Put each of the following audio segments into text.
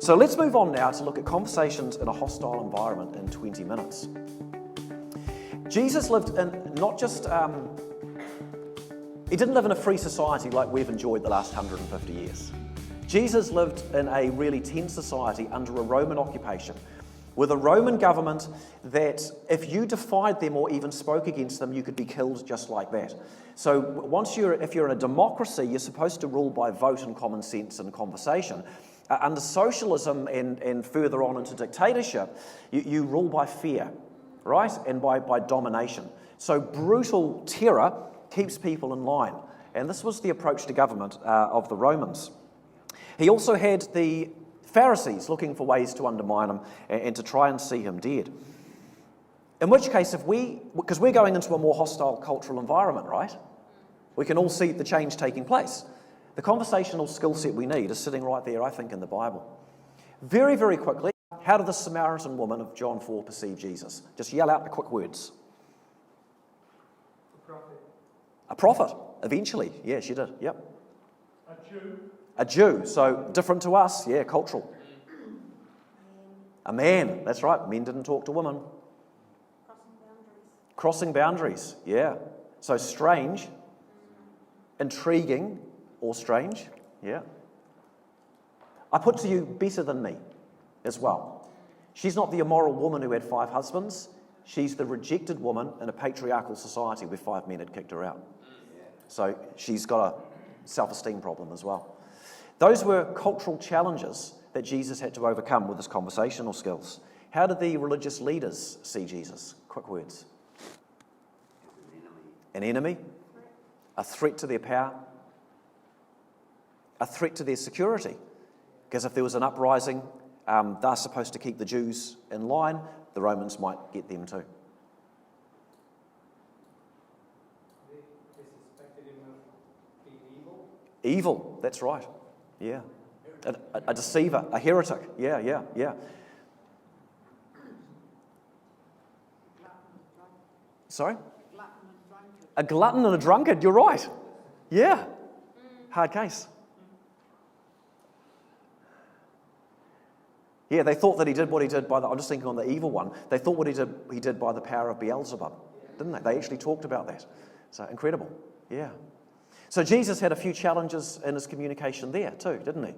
So let's move on now to look at conversations in a hostile environment in 20 minutes. Jesus lived in not just, he didn't live in a free society like we've enjoyed the last 150 years. Jesus lived in a really tense society under a Roman occupation, with a Roman government that if you defied them or even spoke against them, you could be killed just like that. So if you're in a democracy, you're supposed to rule by vote and common sense and conversation. Under socialism and further on into dictatorship, you rule by fear, right? And by domination. So brutal terror keeps people in line. And this was the approach to government of the Romans. He also had the Pharisees looking for ways to undermine him and to try and see him dead. In which case, because we're going into a more hostile cultural environment, right? We can all see the change taking place. The conversational skill set we need is sitting right there, I think, in the Bible. Very, very quickly, how did the Samaritan woman of John 4 perceive Jesus? Just yell out the quick words. A prophet. A prophet, eventually. Yeah, she did. Yep. A Jew. A Jew, so different to us. Yeah, cultural. A man, that's right. Men didn't talk to women. Crossing boundaries, yeah. So strange, intriguing, or strange, yeah. I put to you, better than me as well. She's not the immoral woman who had 5 husbands. She's the rejected woman in a patriarchal society where 5 men had kicked her out. So she's got a self-esteem problem as well. Those were cultural challenges that Jesus had to overcome with his conversational skills. How did the religious leaders see Jesus? Quick words. An enemy, a threat to their power, a threat to their security. Because if there was an uprising, they're supposed to keep the Jews in line, the Romans might get them too. They suspected him of being evil. Evil, that's right. Yeah. A deceiver, a heretic. Yeah. Sorry? A glutton and a drunkard, you're right. Yeah. Hard case. Yeah, they thought that he did what he did I'm just thinking on the evil one, they thought what he did by the power of Beelzebub, didn't they? They actually talked about that. So incredible. Yeah. So Jesus had a few challenges in his communication there too, didn't he?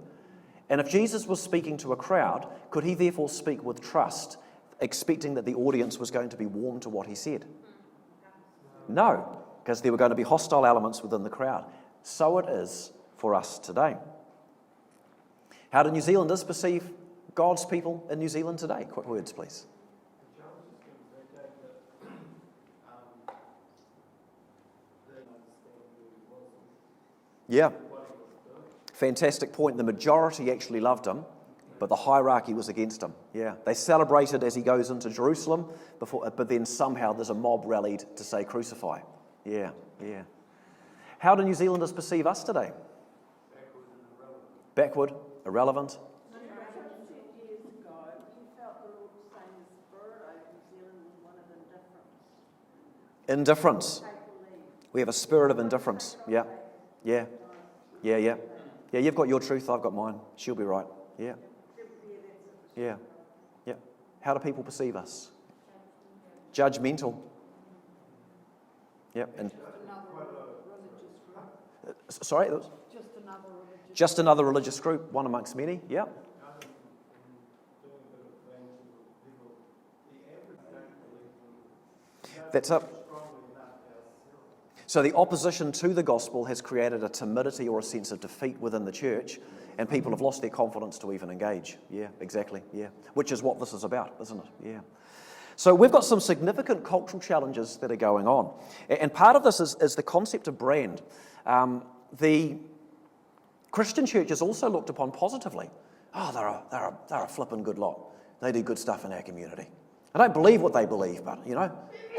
And if Jesus was speaking to a crowd, could he therefore speak with trust, expecting that the audience was going to be warm to what he said? No, because there were going to be hostile elements within the crowd. So it is for us today. How do New Zealanders perceive God's people in New Zealand today? Quick words, please. Yeah. Fantastic point. The majority actually loved him, but the hierarchy was against him. Yeah. They celebrated as he goes into Jerusalem, but then somehow there's a mob rallied to say crucify. Yeah. How do New Zealanders perceive us today? Backward, irrelevant. Years ago, you felt the Lord saying the spirit over New Zealand was one of indifference. Indifference. We have a spirit of indifference. Yeah. You've got your truth, I've got mine. She'll be right. Yeah. How do people perceive us? Judgmental. Yeah. And sorry, just another religious group, one amongst many. Yeah. That's up. So the opposition to the gospel has created a timidity or a sense of defeat within the church, and people have lost their confidence to even engage. Yeah, exactly. Yeah, which is what this is about, isn't it? Yeah. So we've got some significant cultural challenges that are going on, and part of this is the concept of brand. The Christian church is also looked upon positively. Oh, they're a flippin' good lot. They do good stuff in our community. I don't believe what they believe, but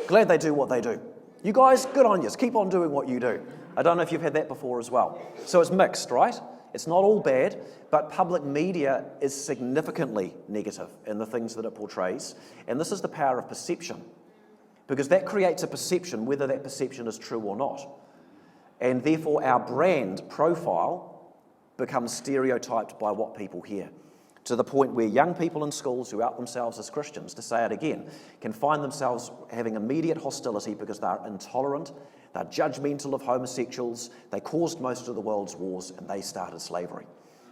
glad they do what they do. You guys, good on you. Keep on doing what you do. I don't know if you've had that before as well. So it's mixed, right? It's not all bad, but public media is significantly negative in the things that it portrays. And this is the power of perception, because that creates a perception, whether that perception is true or not. And therefore our brand profile becomes stereotyped by what people hear. to the point where young people in schools who out themselves as Christians, to say it again, can find themselves having immediate hostility because they're intolerant, they're judgmental of homosexuals, they caused most of the world's wars, and they started slavery.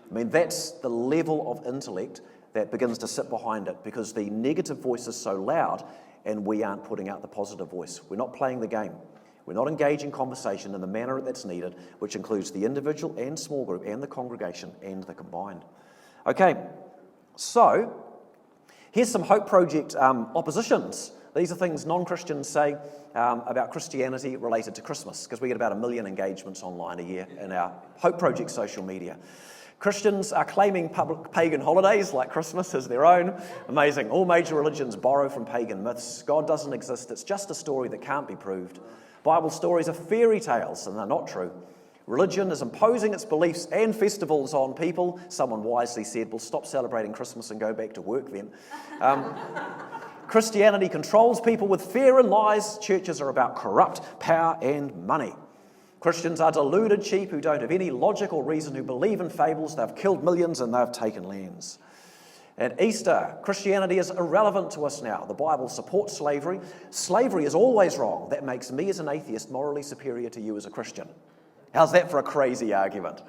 I mean, that's the level of intellect that begins to sit behind it, because the negative voice is so loud and we aren't putting out the positive voice. We're not playing the game. We're not engaging conversation in the manner that's needed, which includes the individual and small group and the congregation and the combined. Okay, so here's some Hope Project oppositions. These are things non-Christians say about Christianity related to Christmas, because we get about 1 million engagements online a year in our Hope Project social media. Christians are claiming public pagan holidays like Christmas as their own. Amazing. All major religions borrow from pagan myths. God doesn't exist. It's just a story that can't be proved. Bible stories are fairy tales, and they're not true. Religion is imposing its beliefs and festivals on people. Someone wisely said, well, stop celebrating Christmas and go back to work then. Christianity controls people with fear and lies. Churches are about corrupt power and money. Christians are deluded sheep who don't have any logic or reason, who believe in fables. They've killed millions and they've taken lands. At Easter, Christianity is irrelevant to us now. The Bible supports slavery. Slavery is always wrong. That makes me as an atheist morally superior to you as a Christian. How's that for a crazy argument?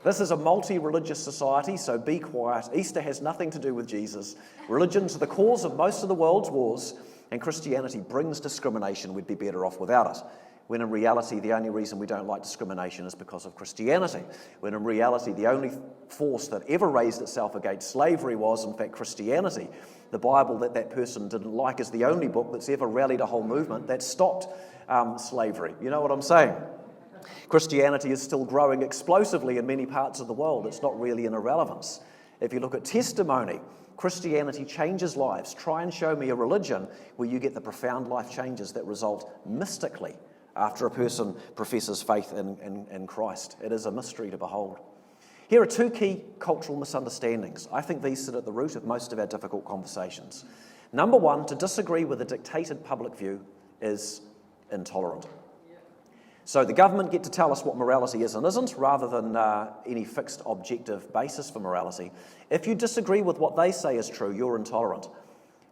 This is a multi-religious society, so be quiet. Easter has nothing to do with Jesus. Religions are the cause of most of the world's wars, and Christianity brings discrimination. We'd be better off without it. When in reality, the only reason we don't like discrimination is because of Christianity. When in reality, the only force that ever raised itself against slavery was, in fact, Christianity. The Bible that person didn't like is the only book that's ever rallied a whole movement that stopped slavery. You know what I'm saying? Christianity is still growing explosively in many parts of the world. It's not really an irrelevance. If you look at testimony, Christianity changes lives. Try and show me a religion where you get the profound life changes that result mystically after a person professes faith in Christ. It is a mystery to behold. Here are 2 key cultural misunderstandings. I think these sit at the root of most of our difficult conversations. Number 1, to disagree with a dictated public view is intolerant. So the government get to tell us what morality is and isn't, rather than any fixed objective basis for morality. If you disagree with what they say is true, you're intolerant.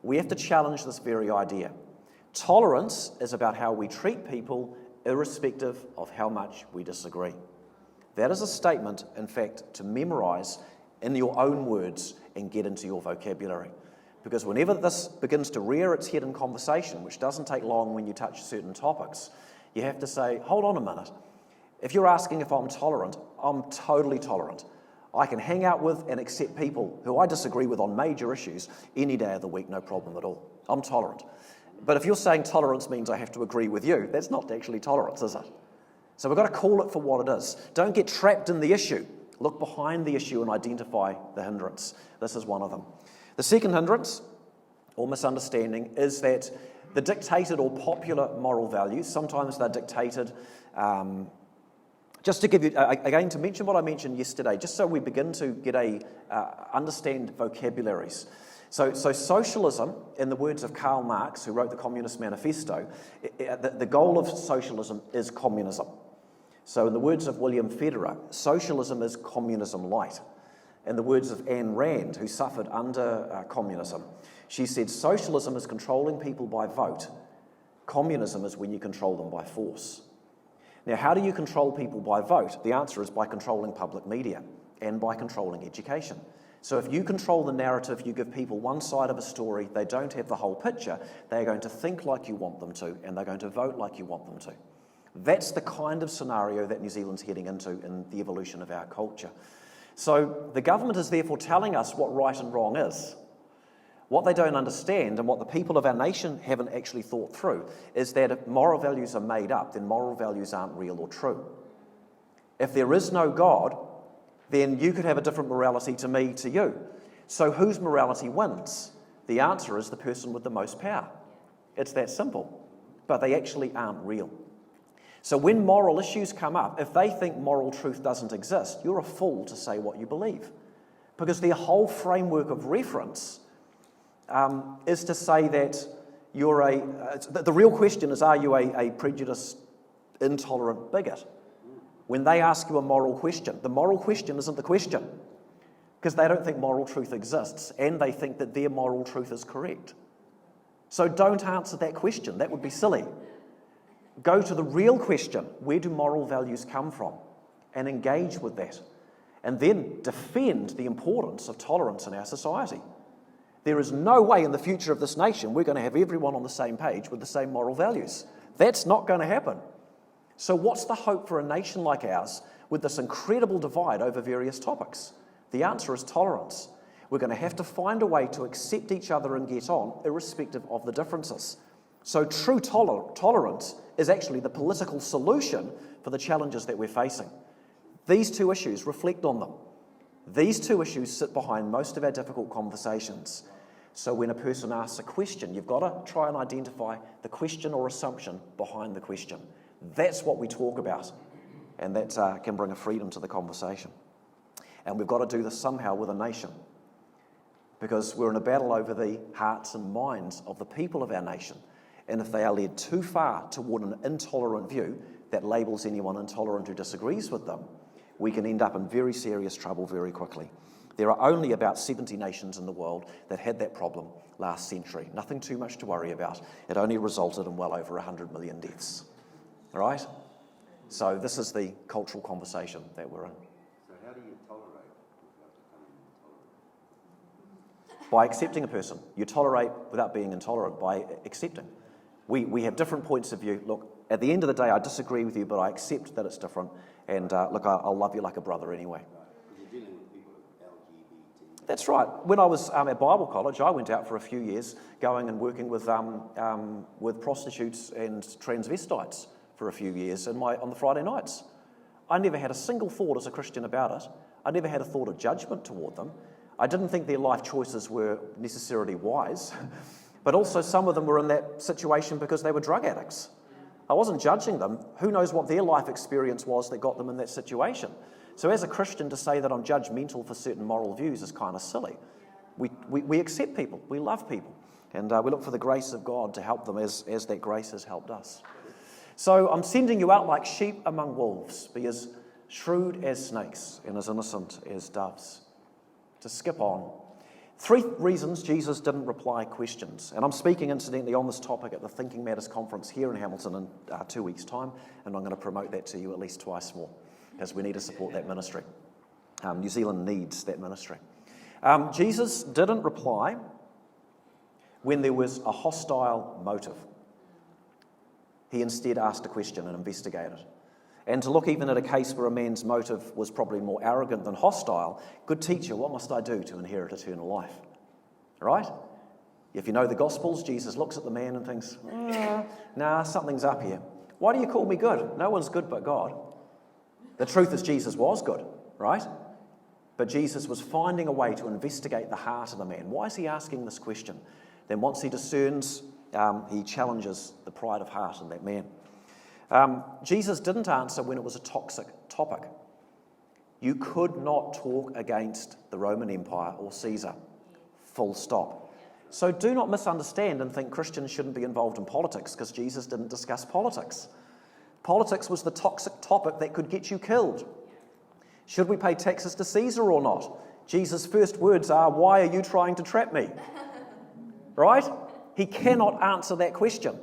We have to challenge this very idea. Tolerance is about how we treat people irrespective of how much we disagree. That is a statement, in fact, to memorise in your own words and get into your vocabulary. Because whenever this begins to rear its head in conversation, which doesn't take long when you touch certain topics, you have to say, hold on a minute. If you're asking if I'm tolerant, I'm totally tolerant. I can hang out with and accept people who I disagree with on major issues any day of the week, no problem at all. I'm tolerant. But if you're saying tolerance means I have to agree with you, that's not actually tolerance, is it? So we've got to call it for what it is. Don't get trapped in the issue. Look behind the issue and identify the hindrance. This is one of them. The second hindrance, or misunderstanding, is that the dictated or popular moral values, sometimes they're dictated, just to give you, again, to mention what I mentioned yesterday, just so we begin to get understand vocabularies. So socialism, in the words of Karl Marx, who wrote the Communist Manifesto, the goal of socialism is communism. So in the words of William Federer, socialism is communism light. In the words of Ayn Rand, who suffered under communism, she said, socialism is controlling people by vote. Communism is when you control them by force. Now, how do you control people by vote? The answer is by controlling public media and by controlling education. So if you control the narrative, you give people one side of a story, they don't have the whole picture, they're going to think like you want them to, and they're going to vote like you want them to. That's the kind of scenario that New Zealand's heading into in the evolution of our culture. So the government is therefore telling us what right and wrong is. What they don't understand, and what the people of our nation haven't actually thought through, is that if moral values are made up, then moral values aren't real or true. If there is no God, then you could have a different morality to me, to you. So whose morality wins? The answer is the person with the most power. It's that simple. But they actually aren't real. So when moral issues come up, if they think moral truth doesn't exist, you're a fool to say what you believe. Because their whole framework of reference is to say that you're the real question is, are you a prejudiced, intolerant bigot? When they ask you a moral question, the moral question isn't the question. because they don't think moral truth exists, and they think that their moral truth is correct. So don't answer that question. That would be silly. Go to the real question: where do moral values come from? And engage with that. And then defend the importance of tolerance in our society. There is no way in the future of this nation we're going to have everyone on the same page with the same moral values. That's not going to happen. So what's the hope for a nation like ours with this incredible divide over various topics? The answer is tolerance. We're going to have to find a way to accept each other and get on, irrespective of the differences. So true tolerance is actually the political solution for the challenges that we're facing. These two issues, reflect on them. These two issues sit behind most of our difficult conversations. So when a person asks a question, you've got to try and identify the question or assumption behind the question. That's what we talk about, and that can bring a freedom to the conversation. And we've got to do this somehow with a nation, because we're in a battle over the hearts and minds of the people of our nation. And if they are led too far toward an intolerant view that labels anyone intolerant who disagrees with them, we can end up in very serious trouble very quickly. There are only about 70 nations in the world that had that problem last century. Nothing too much to worry about. It only resulted in well over 100 million deaths. All right? So this is the cultural conversation that we're in. So how do you tolerate without becoming intolerant? By accepting a person. You tolerate without being intolerant, by accepting. We have different points of view. Look, at the end of the day, I disagree with you, but I accept that it's different. And look, I'll love you like a brother anyway. Because you're dealing with people with LGBT. That's right. When I was at Bible college, I went out for a few years going and working with prostitutes and transvestites for a few years on the Friday nights. I never had a single thought as a Christian about it. I never had a thought of judgment toward them. I didn't think their life choices were necessarily wise, but also some of them were in that situation because they were drug addicts. I wasn't judging them. Who knows what their life experience was that got them in that situation? So as a Christian, to say that I'm judgmental for certain moral views is kind of silly. We accept people. We love people. And we look for the grace of God to help them as that grace has helped us. So I'm sending you out like sheep among wolves. Be as shrewd as snakes and as innocent as doves. To skip on. 3 reasons Jesus didn't reply questions. And I'm speaking, incidentally, on this topic at the Thinking Matters conference here in Hamilton in 2 weeks' time. And I'm going to promote that to you at least twice more, because we need to support that ministry. New Zealand needs that ministry. Jesus didn't reply when there was a hostile motive. He instead asked a question and investigated. And to look even at a case where a man's motive was probably more arrogant than hostile, good teacher, what must I do to inherit eternal life? Right? If you know the Gospels, Jesus looks at the man and thinks, nah, something's up here. Why do you call me good? No one's good but God. The truth is Jesus was good, right? But Jesus was finding a way to investigate the heart of the man. Why is he asking this question? Then once he discerns, he challenges the pride of heart in that man. Jesus didn't answer when it was a toxic topic. You could not talk against the Roman Empire or Caesar. Full stop. So do not misunderstand and think Christians shouldn't be involved in politics because Jesus didn't discuss politics. Politics was the toxic topic that could get you killed. Should we pay taxes to Caesar or not? Jesus' first words are, why are you trying to trap me? Right? He cannot answer that question.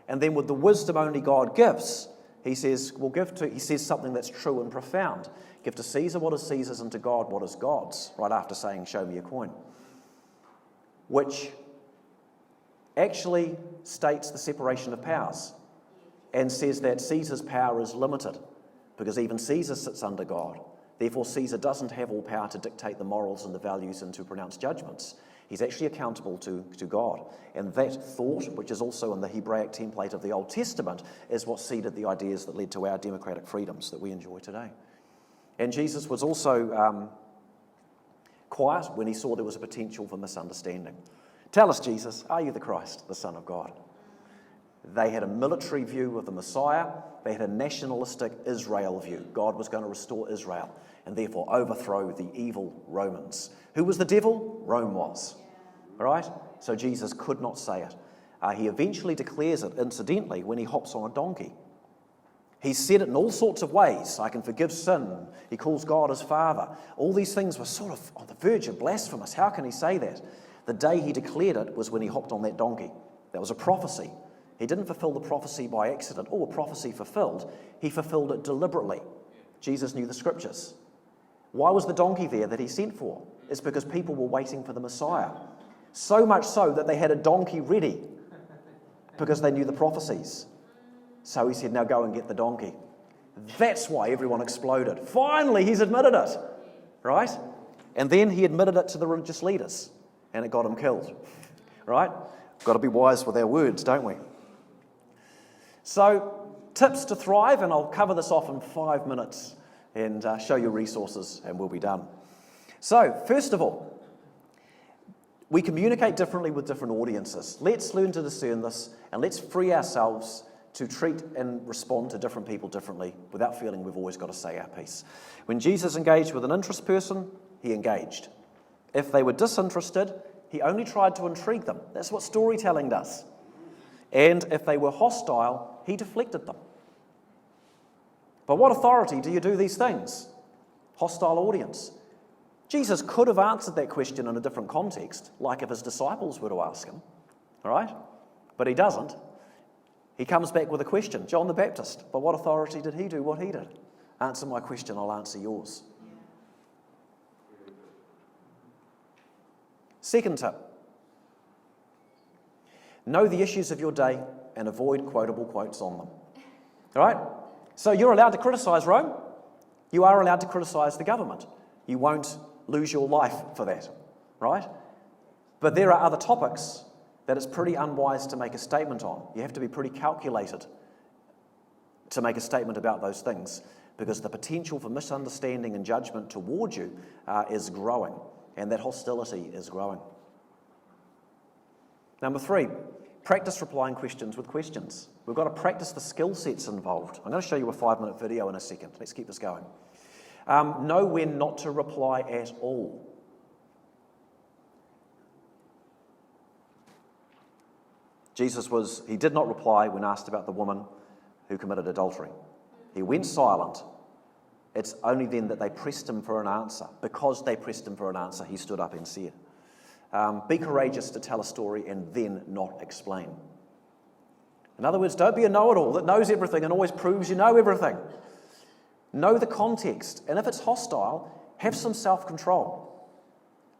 And then with the wisdom only God gives, he says, he says something that's true and profound. Give to Caesar what is Caesar's and to God what is God's, right after saying, show me a coin. Which actually states the separation of powers and says that Caesar's power is limited because even Caesar sits under God. Therefore, Caesar doesn't have all power to dictate the morals and the values and to pronounce judgments. He's actually accountable to God. And that thought, which is also in the Hebraic template of the Old Testament, is what seeded the ideas that led to our democratic freedoms that we enjoy today. And Jesus was also quiet when he saw there was a potential for misunderstanding. Tell us, Jesus, are you the Christ, the Son of God? They had a military view of the Messiah. They had a nationalistic Israel view. God was going to restore Israel and therefore overthrow the evil Romans. Who was the devil? Rome was. All right? So Jesus could not say it. He eventually declares it, incidentally, when he hops on a donkey. He's said it in all sorts of ways. I can forgive sin. He calls God his Father. All these things were sort of on the verge of blasphemous. How can he say that? The day he declared it was when he hopped on that donkey. That was a prophecy. He didn't fulfill the prophecy by accident. Oh, a prophecy fulfilled. He fulfilled it deliberately. Jesus knew the scriptures. Why was the donkey there that he sent for? It's because people were waiting for the Messiah. So much so that they had a donkey ready because they knew the prophecies. So he said, now go and get the donkey. That's why everyone exploded. Finally, he's admitted it, right? And then he admitted it to the religious leaders, and it got him killed, right? Got to be wise with our words, don't we? So, tips to thrive, and I'll cover this off in 5 minutes and show you resources, and we'll be done. So, first of all, we communicate differently with different audiences. Let's learn to discern this, and let's free ourselves to treat and respond to different people differently without feeling we've always got to say our piece. When Jesus engaged with an interest person, he engaged. If they were disinterested, he only tried to intrigue them. That's what storytelling does. And if they were hostile, he deflected them. By what authority do you do these things? Hostile audience. Jesus could have answered that question in a different context, like if his disciples were to ask him, all right? But he doesn't. He comes back with a question. John the Baptist, by what authority did he do what he did? Answer my question, I'll answer yours. Second tip. Know the issues of your day and avoid quotable quotes on them. All right? So you're allowed to criticise Rome. You are allowed to criticise the government. You won't lose your life for that, right? But there are other topics that it's pretty unwise to make a statement on. You have to be pretty calculated to make a statement about those things because the potential for misunderstanding and judgment toward you is growing, and that hostility is growing. Number 3, practice replying questions with questions. We've got to practice the skill sets involved. I'm going to show you a 5-minute video in a second. Let's keep this going. Know when not to reply at all. He did not reply when asked about the woman who committed adultery. He went silent. It's only then that they pressed him for an answer. Because they pressed him for an answer, he stood up and said, be courageous to tell a story and then not explain. In other words, don't be a know-it-all that knows everything and always proves you know everything. Know the context, and if it's hostile, have some self-control.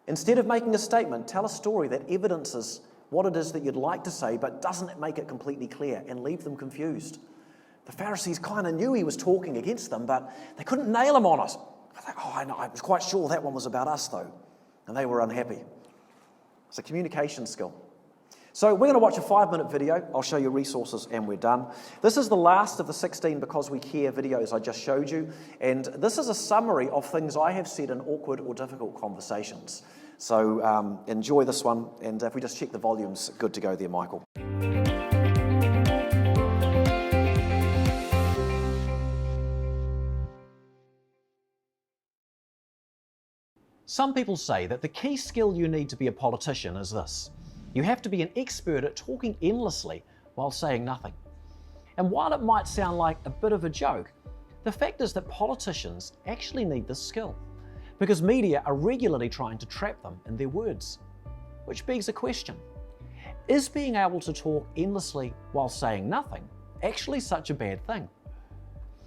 Instead of making a statement, tell a story that evidences what it is that you'd like to say, but doesn't make it completely clear and leave them confused. The Pharisees kind of knew he was talking against them, but they couldn't nail him on it. I was quite sure that one was about us, though, and they were unhappy. It's a communication skill. So we're going to watch a 5-minute video. I'll show you resources and we're done. This is the last of the 16 Because We Care videos I just showed you. And this is a summary of things I have said in awkward or difficult conversations. So enjoy this one. And if we just check the volumes, good to go there, Michael. Some people say that the key skill you need to be a politician is this. You have to be an expert at talking endlessly while saying nothing. And while it might sound like a bit of a joke, the fact is that politicians actually need this skill because media are regularly trying to trap them in their words. Which begs a question. Is being able to talk endlessly while saying nothing actually such a bad thing?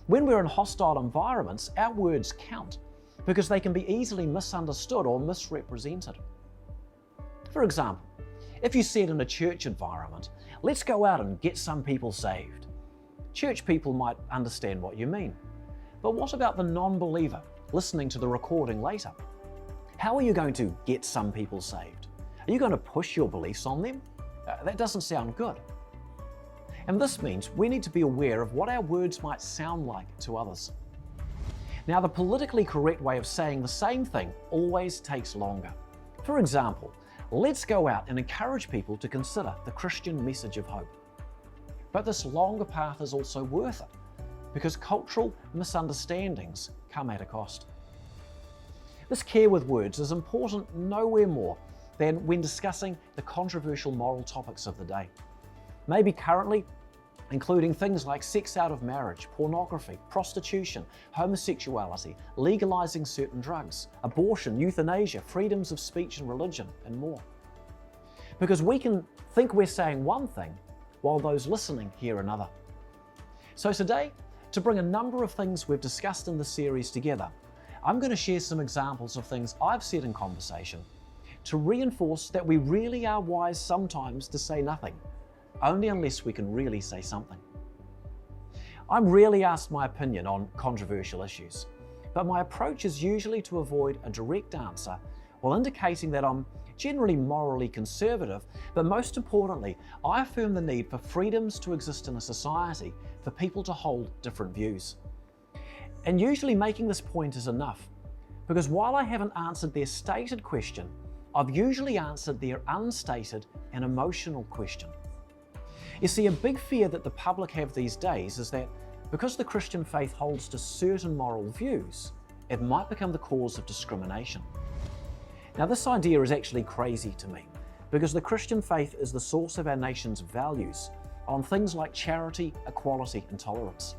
When we're in hostile environments, our words count because they can be easily misunderstood or misrepresented. For example, if you said in a church environment, let's go out and get some people saved, church people might understand what you mean. But what about the non-believer listening to the recording later? How are you going to get some people saved? Are you going to push your beliefs on them? That doesn't sound good. And this means we need to be aware of what our words might sound like to others. Now, the politically correct way of saying the same thing always takes longer. For example, let's go out and encourage people to consider the Christian message of hope. But this longer path is also worth it because cultural misunderstandings come at a cost. This care with words is important nowhere more than when discussing the controversial moral topics of the day. Maybe currently including things like sex out of marriage, pornography, prostitution, homosexuality, legalizing certain drugs, abortion, euthanasia, freedoms of speech and religion, and more. Because we can think we're saying one thing while those listening hear another. So today, to bring a number of things we've discussed in the series together, I'm going to share some examples of things I've said in conversation to reinforce that we really are wise sometimes to say nothing, only unless we can really say something. I'm rarely asked my opinion on controversial issues, but my approach is usually to avoid a direct answer while indicating that I'm generally morally conservative, but most importantly, I affirm the need for freedoms to exist in a society for people to hold different views. And usually making this point is enough, because while I haven't answered their stated question, I've usually answered their unstated and emotional question. You see, a big fear that the public have these days is that because the Christian faith holds to certain moral views, it might become the cause of discrimination. Now, this idea is actually crazy to me, because the Christian faith is the source of our nation's values on things like charity, equality, and tolerance.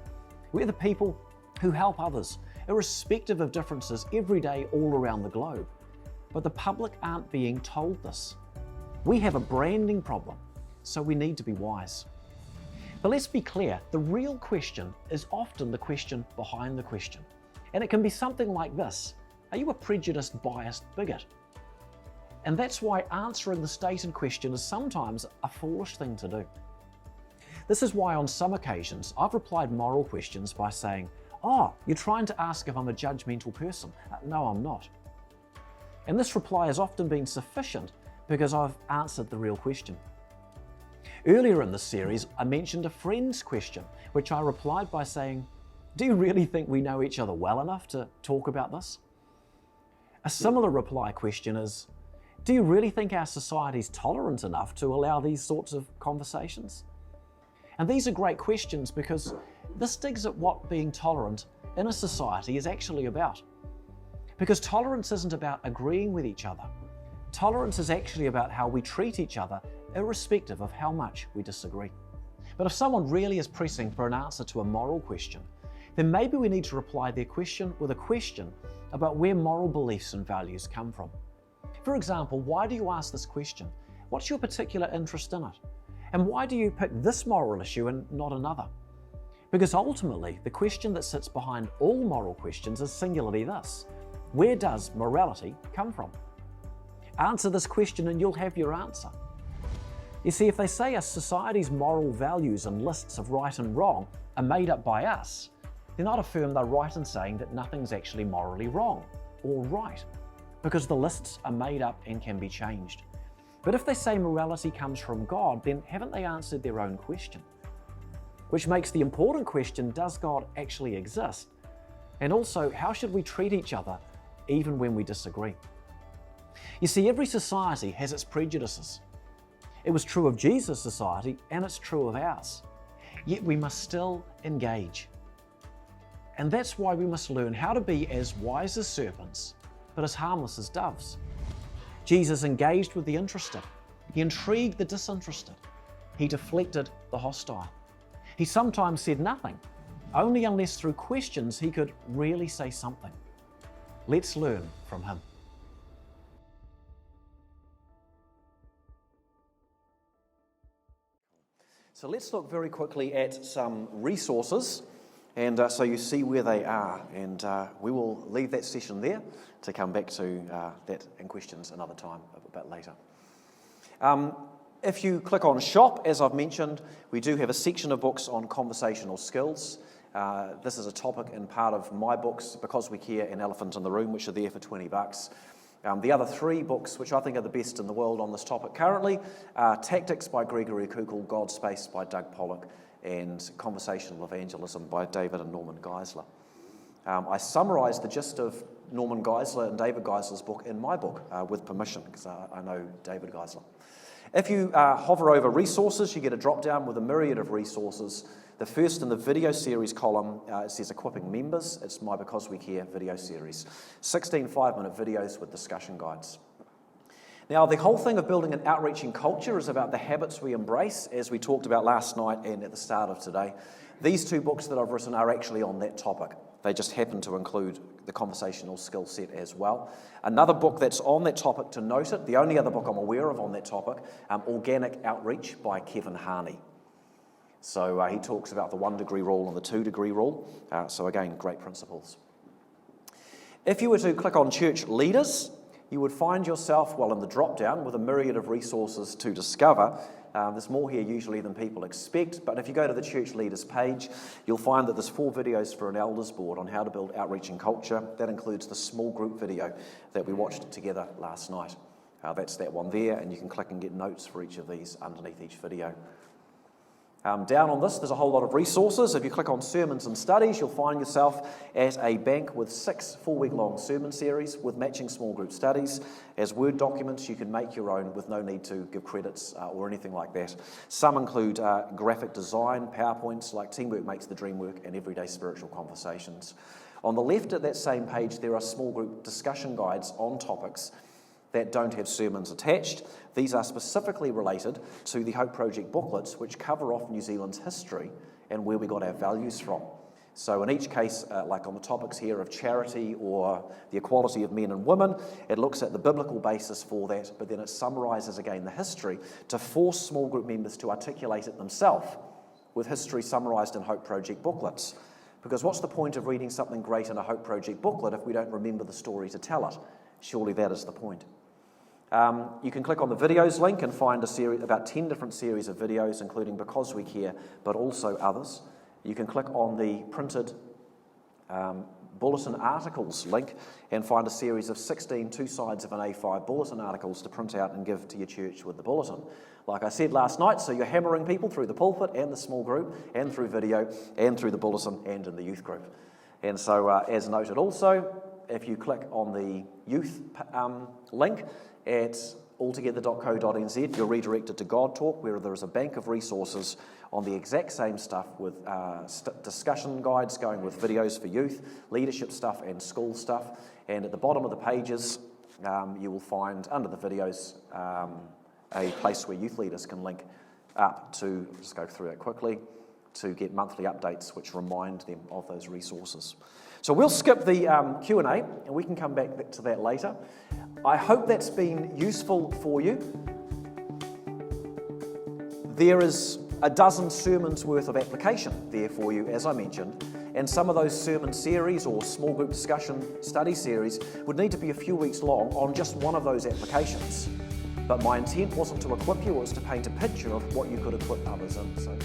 We're the people who help others, irrespective of differences, every day all around the globe. But the public aren't being told this. We have a branding problem, so we need to be wise. But let's be clear, the real question is often the question behind the question. And it can be something like this: are you a prejudiced, biased bigot? And that's why answering the stated question is sometimes a foolish thing to do. This is why on some occasions I've replied moral questions by saying, "Oh, you're trying to ask if I'm a judgmental person." No, I'm not. And this reply has often been sufficient because I've answered the real question. Earlier in this series, I mentioned a friend's question, which I replied by saying, "Do you really think we know each other well enough to talk about this?" A similar reply question is, "Do you really think our society's tolerant enough to allow these sorts of conversations?" And these are great questions because this digs at what being tolerant in a society is actually about. Because tolerance isn't about agreeing with each other. Tolerance is actually about how we treat each other, irrespective of how much we disagree. But if someone really is pressing for an answer to a moral question, then maybe we need to reply their question with a question about where moral beliefs and values come from. For example, why do you ask this question? What's your particular interest in it? And why do you pick this moral issue and not another? Because ultimately, the question that sits behind all moral questions is singularly this: where does morality come from? Answer this question and you'll have your answer. You see, if they say a society's moral values and lists of right and wrong are made up by us, then I'd affirm they're right in saying that nothing's actually morally wrong or right, because the lists are made up and can be changed. But if they say morality comes from God, then haven't they answered their own question? Which makes the important question, does God actually exist? And also, how should we treat each other even when we disagree? You see, every society has its prejudices. It was true of Jesus' society, and it's true of ours. Yet we must still engage. And that's why we must learn how to be as wise as serpents, but as harmless as doves. Jesus engaged with the interested. He intrigued the disinterested. He deflected the hostile. He sometimes said nothing, only unless through questions he could really say something. Let's learn from him. So let's look very quickly at some resources, and so you see where they are, and we will leave that session there to come back to that and questions another time, a bit later. If you click on Shop, as I've mentioned, we do have a section of books on conversational skills. This is a topic in part of my books, Because We Care and Elephant in the Room, which are there for $20. The other three books, which I think are the best in the world on this topic currently, are Tactics by Gregory Kukul, God's Space by Doug Pollock, and Conversational Evangelism by David and Norman Geisler. I summarised the gist of Norman Geisler and David Geisler's book in my book, with permission, because I know David Geisler. If you hover over resources, you get a drop-down with a myriad of resources. The first in the video series column, it says Equipping Members. It's my Because We Care video series. 16 5-minute videos with discussion guides. Now, the whole thing of building an outreaching culture is about the habits we embrace, as we talked about last night and at the start of today. These two books that I've written are actually on that topic. They just happen to include the conversational skill set as well. Another book that's on that topic, to note it, the only other book I'm aware of on that topic, Organic Outreach by Kevin Harney. So he talks about the 1 degree rule and the 2 degree rule. So again, great principles. If you were to click on church leaders, you would find yourself, well, in the drop-down with a myriad of resources to discover. There's more here usually than people expect, but if you go to the church leaders page, you'll find that there's 4 videos for an elders board on how to build outreach and culture. That includes the small group video that we watched together last night. That's that one there, and you can click and get notes for each of these underneath each video. Down on this, there's a whole lot of resources. If you click on sermons and studies, you'll find yourself at a bank with 6 4-week-long sermon series with matching small group studies. As Word documents, you can make your own with no need to give credits or anything like that. Some include graphic design, PowerPoints like Teamwork Makes the Dream Work and Everyday Spiritual Conversations. On the left of that same page, there are small group discussion guides on topics that don't have sermons attached. These are specifically related to the Hope Project booklets, which cover off New Zealand's history and where we got our values from. So in each case, like on the topics here of charity or the equality of men and women, it looks at the biblical basis for that, but then it summarises again the history to force small group members to articulate it themselves, with history summarised in Hope Project booklets. Because what's the point of reading something great in a Hope Project booklet if we don't remember the story to tell it? Surely that is the point. You can click on the videos link and find a series, about 10 different series of videos, including Because We Care, but also others. You can click on the printed bulletin articles link and find a series of 16 two-sides of an A5 bulletin articles to print out and give to your church with the bulletin. Like I said last night, so you're hammering people through the pulpit and the small group and through video and through the bulletin and in the youth group. And so, as noted also, if you click on the youth link at altogether.co.nz, you're redirected to God Talk, where there is a bank of resources on the exact same stuff with discussion guides going with videos for youth, leadership stuff and school stuff. And at the bottom of the pages, you will find, under the videos, a place where youth leaders can link up to, just go through that quickly, to get monthly updates which remind them of those resources. So we'll skip the Q&A and we can come back to that later. I hope that's been useful for you. There is a dozen sermons worth of application there for you, as I mentioned, and some of those sermon series or small group discussion study series would need to be a few weeks long on just one of those applications. But my intent wasn't to equip you, it was to paint a picture of what you could equip others in. So